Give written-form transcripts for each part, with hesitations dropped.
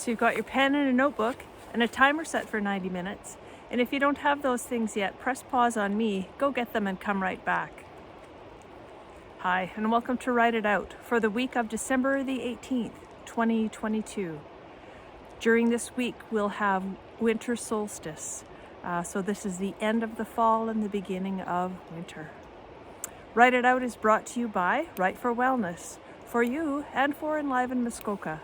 So you've got your pen and a notebook and a timer set for 90 minutes. And if you don't have those things yet, press pause on me, go get them and come right back. Hi, and welcome to Write It Out for the week of December the 18th, 2022. During this week, we'll have winter solstice. So this is the end of the fall and the beginning of winter. Write It Out is brought to you by Write for Wellness, for you and for Enliven Muskoka.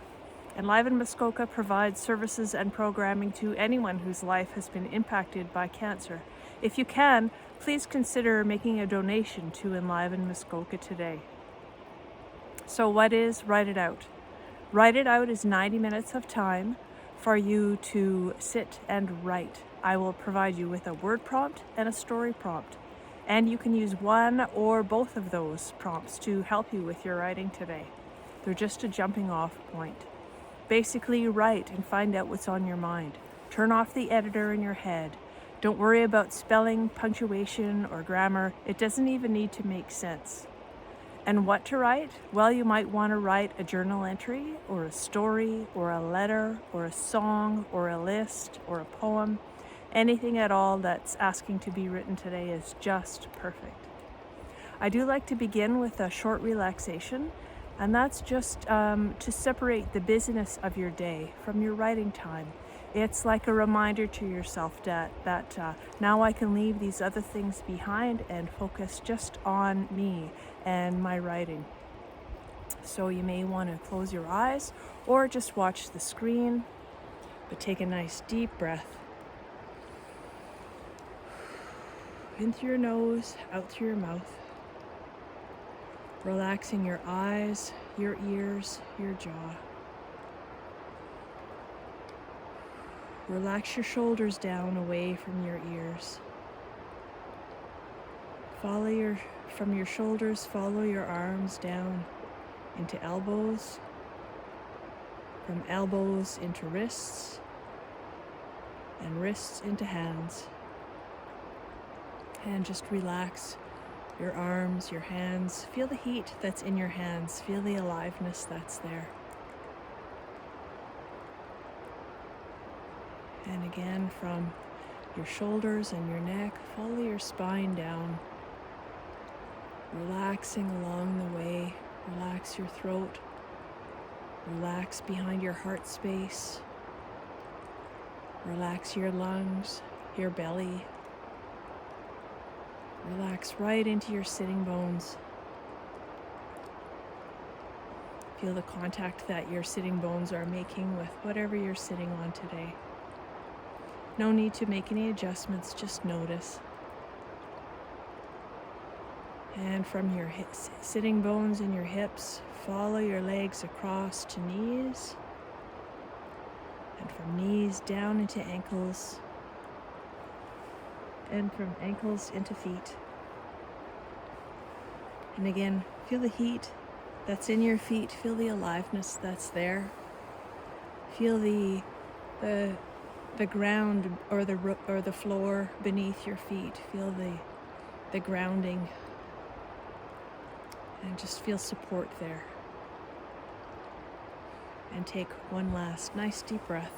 Enliven Muskoka provides services and programming to anyone whose life has been impacted by cancer. If you can, please consider making a donation to Enliven Muskoka today. So what is Write It Out? Write It Out is 90 minutes of time for you to sit and write. I will provide you with a word prompt and a story prompt. And you can use one or both of those prompts to help you with your writing today. They're just a jumping off point. Basically, write and find out what's on your mind. Turn off the editor in your head. Don't worry about spelling, punctuation, or grammar. It doesn't even need to make sense. And what to write? Well, you might want to write a journal entry, or a story, or a letter, or a song, or a list, or a poem. Anything at all that's asking to be written today is just perfect. I do like to begin with a short relaxation, and that's just to separate the busyness of your day from your writing time. It's like a reminder to yourself that now I can leave these other things behind and focus just on me and my writing. So you may want to close your eyes or just watch the screen, but take a nice deep breath. In through your nose, out through your mouth. Relaxing your eyes, your ears, your jaw. Relax your shoulders down away from your ears. From your shoulders, follow your arms down into elbows, from elbows into wrists, and wrists into hands. And just relax your arms, your hands. Feel the heat that's in your hands. Feel the aliveness that's there. And again, from your shoulders and your neck, follow your spine down. Relaxing along the way. Relax your throat. Relax behind your heart space. Relax your lungs, your belly. Relax right into your sitting bones. Feel the contact that your sitting bones are making with whatever you're sitting on today. No need to make any adjustments, just notice. And from your sitting bones and your hips, follow your legs across to knees. And from knees down into ankles. And from ankles into feet. And again, feel the heat that's in your feet. Feel the aliveness that's there. Feel the ground or the floor beneath your feet. Feel the grounding. And just feel support there. And take one last nice deep breath.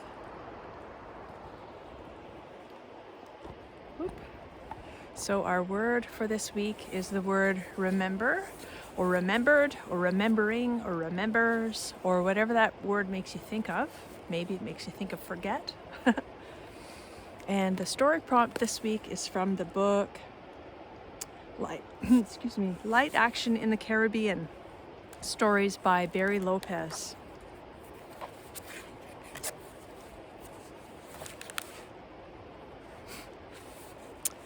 So our word for this week is the word remember, or remembered, or remembering, or remembers, or whatever that word makes you think of. Maybe it makes you think of forget. And the story prompt this week is from the book Light Action in the Caribbean, stories by Barry Lopez.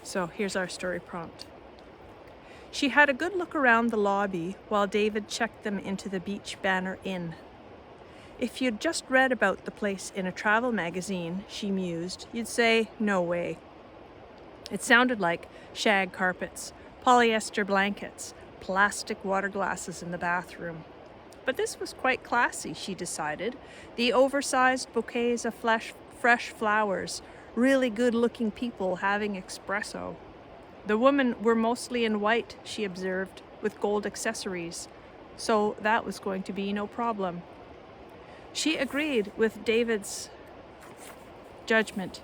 So here's our story prompt. She had a good look around the lobby while David checked them into the Beach Banner Inn. If you'd just read about the place in a travel magazine, she mused, you'd say, no way. It sounded like shag carpets, polyester blankets, plastic water glasses in the bathroom. But this was quite classy, she decided. The oversized bouquets of fresh flowers, really good-looking people having espresso. The women were mostly in white, she observed, with gold accessories, so that was going to be no problem. She agreed with David's judgment.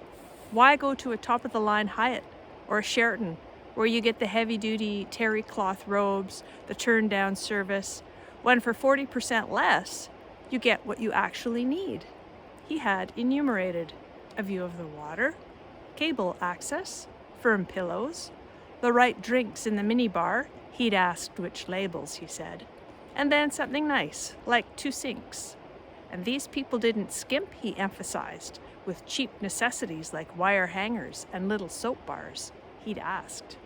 Why go to a top-of-the-line Hyatt or a Sheraton where you get the heavy-duty terry cloth robes, the turn-down service, when for 40% less, you get what you actually need? He had enumerated a view of the water, cable access, firm pillows, the right drinks in the minibar. He'd asked which labels, he said, and then something nice, like 2 sinks. And these people didn't skimp, he emphasized, with cheap necessities like wire hangers and little soap bars. He'd asked.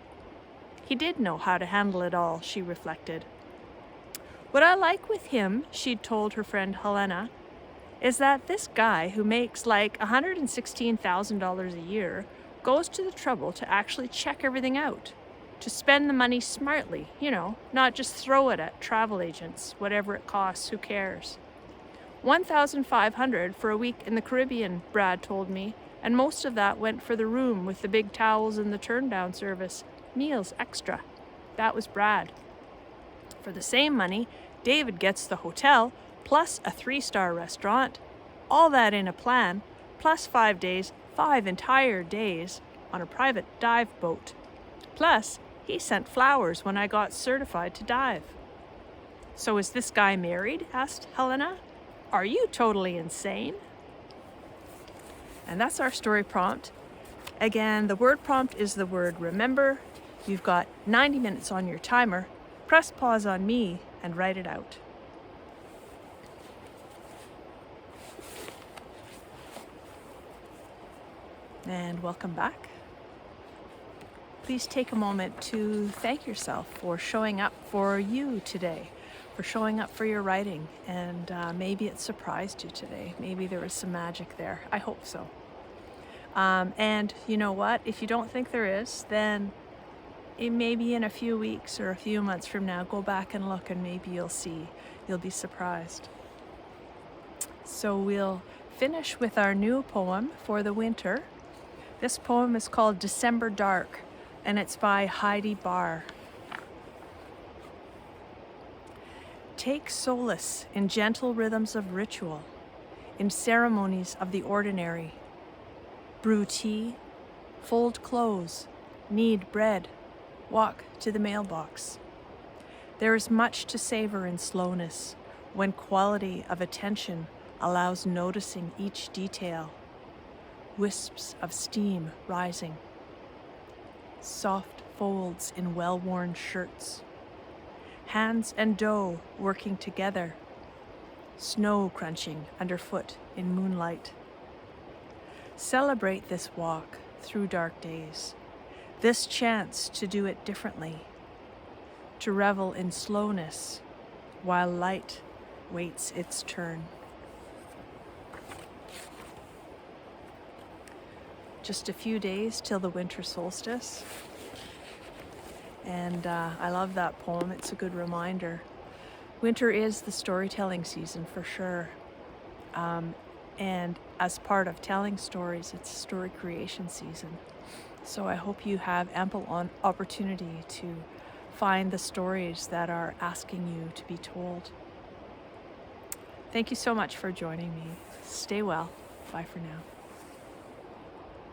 He did know how to handle it all, she reflected. What I like with him, she'd told her friend Helena, is that this guy who makes like $116,000 a year goes to the trouble to actually check everything out, to spend the money smartly, not just throw it at travel agents, whatever it costs, who cares. $1,500 for a week in the Caribbean, Brad told me, and most of that went for the room with the big towels and the turn-down service, meals extra. That was Brad. For the same money, David gets the hotel, plus a 3-star restaurant, all that in a plan, plus 5 days, 5 entire days, on a private dive boat. Plus, he sent flowers when I got certified to dive. So is this guy married? Asked Helena. Are you totally insane? And that's our story prompt. Again, the word prompt is the word remember. You've got 90 minutes on your timer. Press pause on me and write it out. And welcome back. Please take a moment to thank yourself for showing up for you today, for showing up for your writing, and maybe it surprised you today. Maybe there was some magic there. I hope so. And you know what? If you don't think there is, then maybe in a few weeks or a few months from now, go back and look and maybe you'll be surprised. So we'll finish with our new poem for the winter. This poem is called December Dark, and it's by Heidi Barr. Take solace in gentle rhythms of ritual, in ceremonies of the ordinary. Brew tea, fold clothes, knead bread, walk to the mailbox. There is much to savor in slowness when quality of attention allows noticing each detail. Wisps of steam rising. Soft folds in well-worn shirts. Hands and dough working together. Snow crunching underfoot in moonlight. Celebrate this walk through dark days. This chance to do it differently. To revel in slowness while light waits its turn. Just a few days till the winter solstice. And I love that poem. It's a good reminder. Winter is the storytelling season for sure. And as part of telling stories, it's story creation season. So I hope you have ample opportunity to find the stories that are asking you to be told. Thank you so much for joining me. Stay well. Bye for now.